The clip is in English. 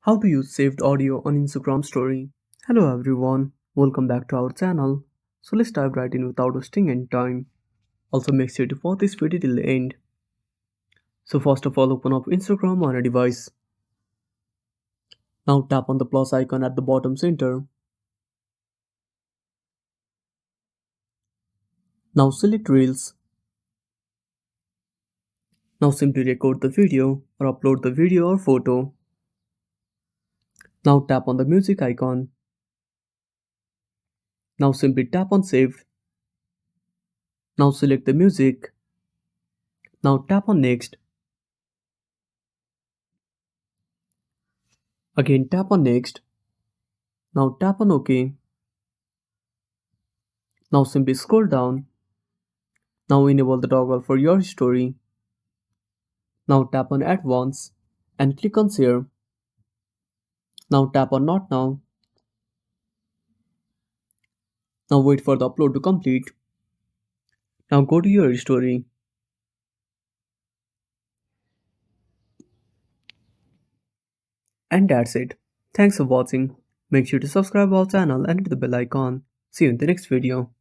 How to use saved audio on Instagram story. Hello everyone, welcome back to our channel. So let's dive right in without wasting any time. Also make sure to watch this video till the end. So first of all open up Instagram on a device. Now tap on the plus icon at the bottom center. Now select Reels. Now simply record the video or upload the video or photo. Now tap on the music icon. Now simply tap on save. Now select the music. Now tap on next. Again tap on next. Now tap on OK. Now simply scroll down. Now enable the toggle for your story. Now tap on add once and click on share. Now tap on not now. Now wait for the upload to complete. Now go to your story. And that's it. Thanks for watching. Make sure to subscribe our channel and hit the bell icon. See you in the next video.